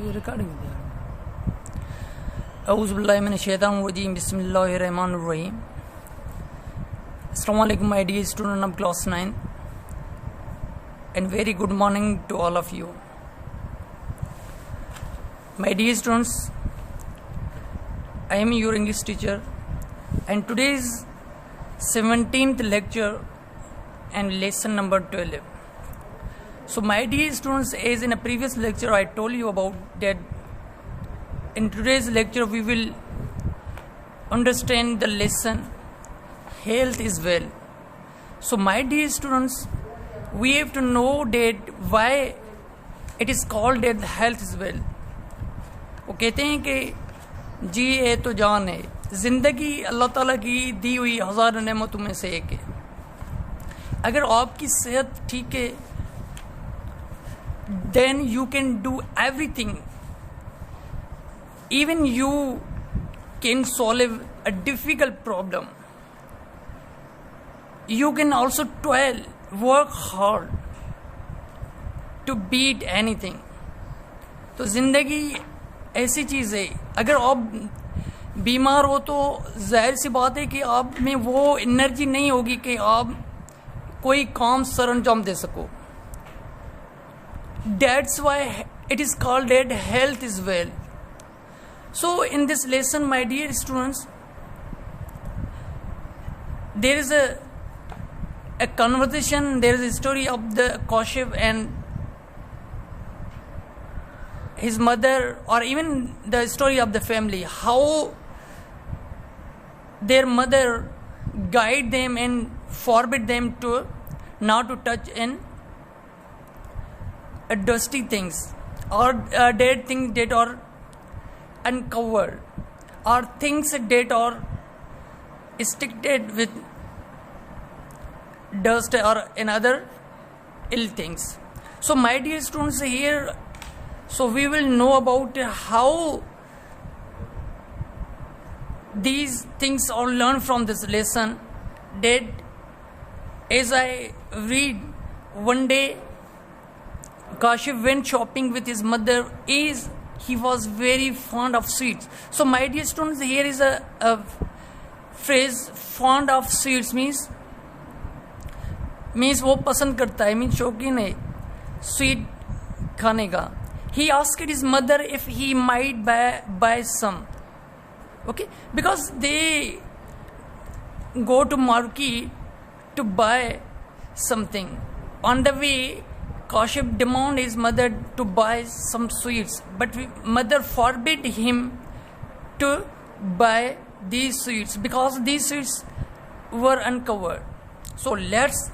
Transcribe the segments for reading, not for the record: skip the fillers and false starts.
ये रिकॉर्डिंग है। औज़ु बिल्लाहि मिनश शैतानिर रजीम, बिस्मिल्लाहिर रहमानिर रहीम। Assalamu alaikum, my dear student of class 9, and very good morning to all of you. My dear students, I am your English teacher, and today is 17th lecture and lesson number 12. So my dear students, as in a previous lecture I told you about that in today's lecture we will understand the lesson health is well. So my dear students, we have to know that why it is called that health is well. वो कहते हैं कि जी है तो जान है, ज़िंदगी अल्लाह ताला की दी हुई हज़ार नेमतों में से एक है। अगर आपकी सेहत ठीक है, then you can do everything. Even you can solve a difficult problem. You can also toil, work hard to beat anything. तो ज़िंदगी ऐसी चीज़ है, अगर आप बीमार हो तो जाहिर सी बात है कि आप में वो एनर्जी नहीं होगी कि आप कोई काम सरअंजाम दे सको. That's why it is called that health is well. So in this lesson, my dear students, there is a conversation, there is a story of the Kaushik and his mother, or even the story of the family, how their mother guide them and forbid them to not to touch in dusty things or dead things that are uncovered or things that are sticked with dust or another ill things. So my dear students, here so we will know about how these things are learned from this lesson. That as I read, one day Kaushik went shopping with his mother. He was very fond of sweets. So my dear students, here is a phrase, fond of sweets means वो पसंद करता है, means शौकीन है sweet खाने का. He asked his mother if he might buy some. Okay, because they go to market to buy something. On the way, Kaushik demanded his mother to buy some sweets, but mother forbid him to buy these sweets because these sweets were uncovered. So let's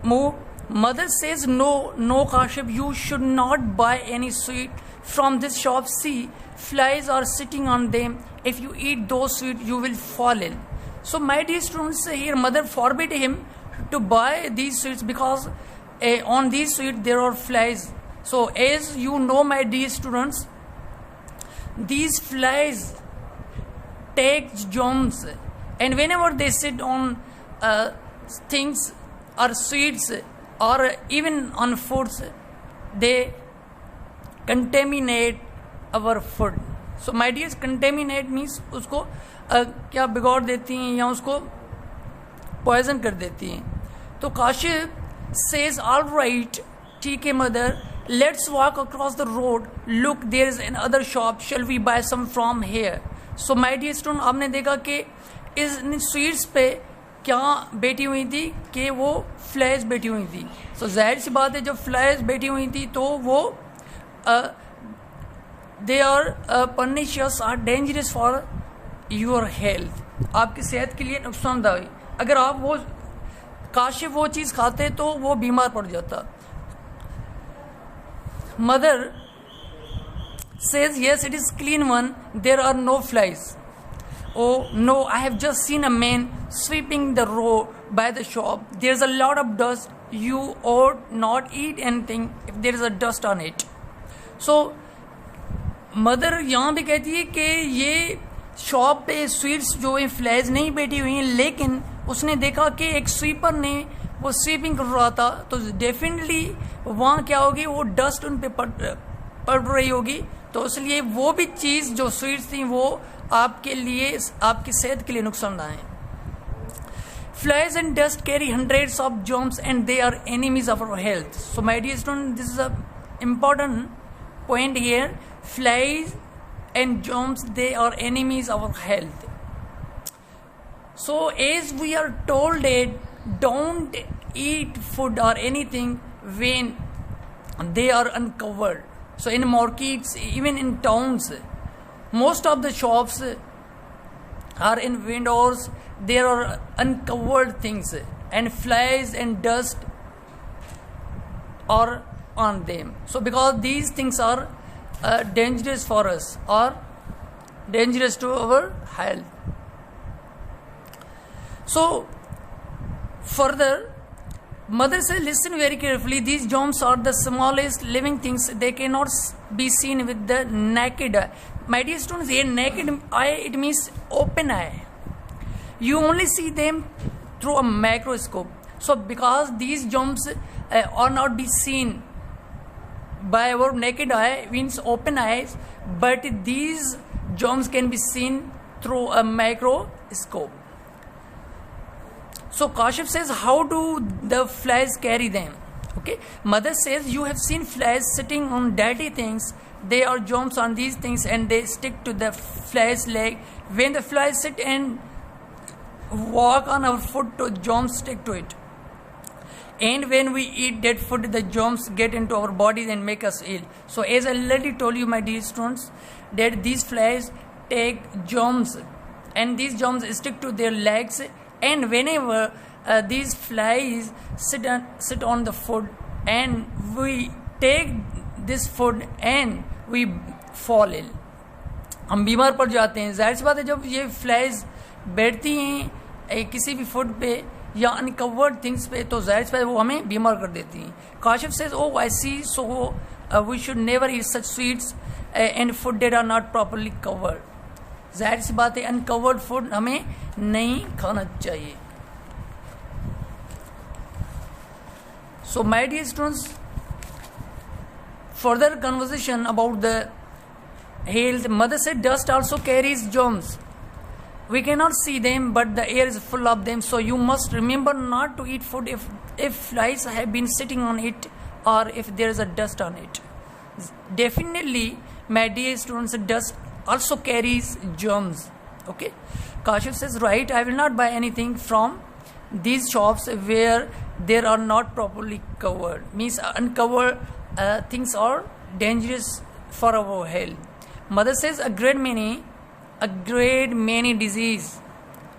move. Mother says, no Kaushik, you should not buy any sweet from this shop. See, flies are sitting on them. If you eat those sweets, you will fall ill. So my dear students, here mother forbid him to buy these sweets because on these sweets there are flies. So as you know, my dear students, these flies take germs, and whenever they sit on things or sweets or even on foods, they contaminate our food. So my dear, contaminate means उसको क्या बिगाड़ देती हैं या उसको poison कर देती हैं. तो Kaushik says, all right, ठीक है mother, let's walk across the road. Look, there is another shop. Shall we buy some from here? So my dear student, आपने देखा कि इस स्वीट्स पे क्या बैठी हुई थी कि वो फ्लाइज बैठी हुई थी. तो जाहिर सी बात है, जब फ्लाइज बैठी हुई थी तो वो they are pernicious are dangerous for your health. आपकी सेहत के लिए नुकसानदायी. अगर आप वो Kaushik वो चीज़ खाते तो वो बीमार पड़ जाता. Mother says, yes, it is clean one. There are no flies. Oh no, I have just seen a man sweeping the road by the shop. There's a lot of dust. You ought not eat anything if there is a dust on it. So mother यहाँ भी कहती है कि ये shop पे sweets जो है flies नहीं बैठी हुई हैं, लेकिन उसने देखा कि एक स्वीपर ने वो स्वीपिंग कर रहा था, तो डेफिनेटली वहाँ क्या होगी, वो डस्ट उन पे पड़ रही होगी, तो इसलिए वो भी चीज़ जो स्वीट्स थी वो आपके लिए, आपकी सेहत के लिए नुकसानदायक है। Flies and dust carry hundreds of germs and they are enemies of our health. So my dear student, this is a important point here. Flies and germs, they are enemies of our health. So as we are told that don't eat food or anything when they are uncovered. So in markets, even in towns, most of the shops are in windows, there are uncovered things and flies and dust are on them. So because these things are dangerous for us or dangerous to our health. So further, mother says, listen very carefully, these germs are the smallest living things, they cannot be seen with the naked eye. My dear students, here naked eye, it means open eye. You only see them through a microscope. So because these germs are not be seen by our naked eye, means open eyes, but these germs can be seen through a microscope. So Kashif says, how do the flies carry them? Okay, mother says, you have seen flies sitting on dirty things. They are germs on these things and they stick to the fly's leg. When the flies sit and walk on our foot, to germs stick to it. And when we eat that food, the germs get into our bodies and make us ill. So as I already told you, my dear students, that these flies take germs and these germs stick to their legs. And whenever these flies sit on the food and we take this food and we fall ill, हम बीमार पड़ जाते हैं. जाहिर सी बात है, जब ये फ्लाइज बैठती हैं किसी भी फूड पे या अनकवर्ड थिंग्स पे, तो जाहिर सी बात है वो हमें बीमार कर देती हैं. Kashif says, oh I see, so we should never eat such sweets and food that are not properly covered. जाहिर सी बात है अनकवर्ड फूड हमें नहीं खाना चाहिए. So my dear students, further conversation about the health. Mother said dust also carries germs. We cannot see them, but the air is full of them. So you must remember not to eat food if flies have been sitting on it or if there is a dust on it. Definitely, my dear students, dust also carries germs. Okay, Kashif says, right, I will not buy anything from these shops where they are not properly covered. Means uncovered things are dangerous for our health. Mother says a great many disease,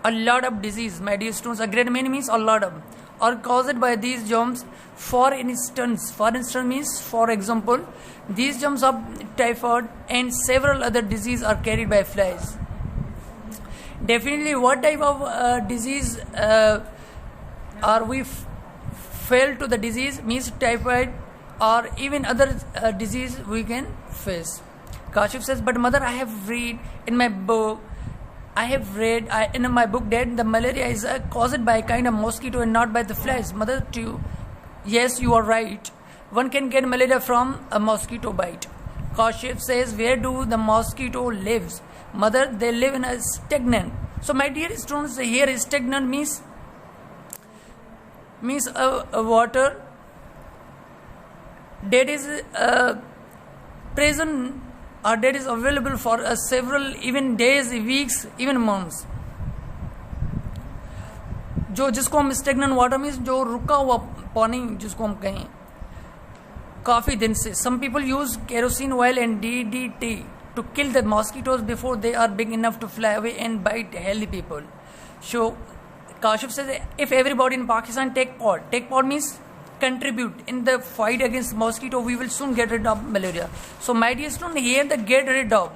a lot of disease, my dear students, a great many means a lot of, are caused by these germs. For instance means, for example, these germs of typhoid and several other diseases are carried by flies. Definitely, what type of disease are we fell to the disease, means typhoid or even other disease we can face. Kashif says, but mother, I have read in my book that the malaria is caused by a kind of mosquito and not by the flies. Mother, too, yes, you are right. One can get malaria from a mosquito bite. Kashif says, where do the mosquito lives? Mother, they live in a stagnant. So my dear students, here stagnant means a water that is present or that is available for several even days, weeks, even months. जो जिसको हम stagnant water means जो रुका हुआ पानी जिसको हम कहें काफी दिन से. Some people use kerosene oil and DDT to kill the mosquitoes before they are big enough to fly away and bite healthy people. So Kashif says, if everybody in Pakistan take part means contribute in the fight against mosquito, we will soon get rid of malaria. So my dear student, here the get rid of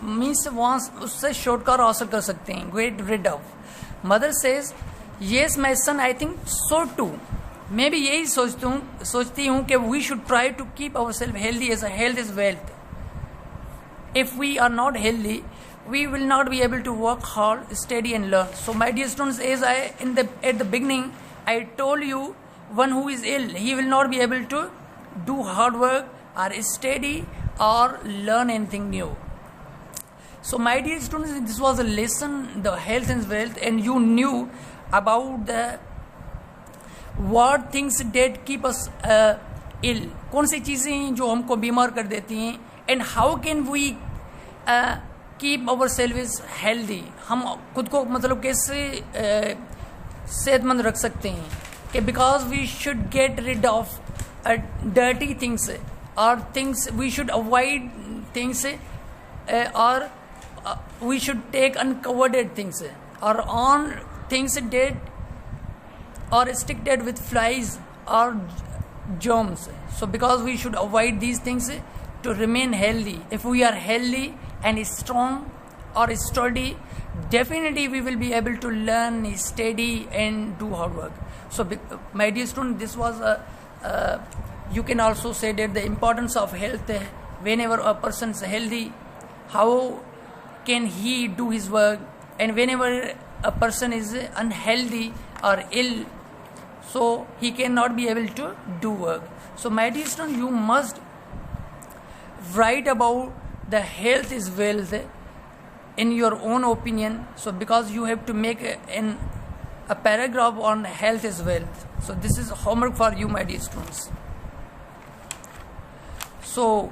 means once उससे shortcut हासिल कर सकते हैं, get rid of. Mother says, yes my son, I think so too. मैं भी यही सोचती हूँ कि we should try to keep ourselves healthy, as a health is wealth. If we are not healthy, we will not be able to work hard, study and learn. So my dear students, as at the beginning I told you, one who is ill, he will not be able to do hard work, or study or learn anything new. So my dear students, this was a lesson, the health and wealth, and you knew about the what things that keep us ill, कौन सी चीज़ें जो हमको बीमार कर देती हैं, and how can we keep ourselves healthy, हम खुद को मतलब कैसे सेहतमंद रख सकते हैं कि because we should get rid of dirty things or things, we should avoid things or we should take uncovered things or on things that or restricted with flies or germs. So because we should avoid these things to remain healthy. If we are healthy and strong or sturdy, definitely we will be able to learn, study and do hard work. So my dear student, this was you can also say that the importance of health. Whenever a person is healthy, how can he do his work, and whenever a person is unhealthy or ill, so he cannot be able to do work. So my dear student, you must write about the health is wealth in your own opinion. So because you have to make a paragraph on health is wealth. So this is homework for you, my dear students. So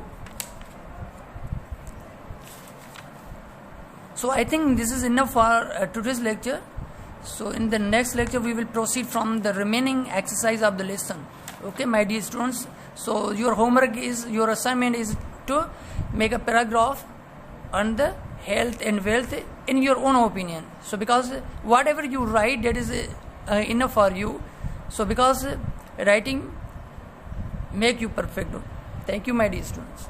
I think this is enough for today's lecture. So in the next lecture we will proceed from the remaining exercise of the lesson. Okay, my dear students. So your homework is, your assignment is to make a paragraph on the health and wealth in your own opinion. So because whatever you write, that is enough for you. So because writing make you perfect. Thank you, my dear students.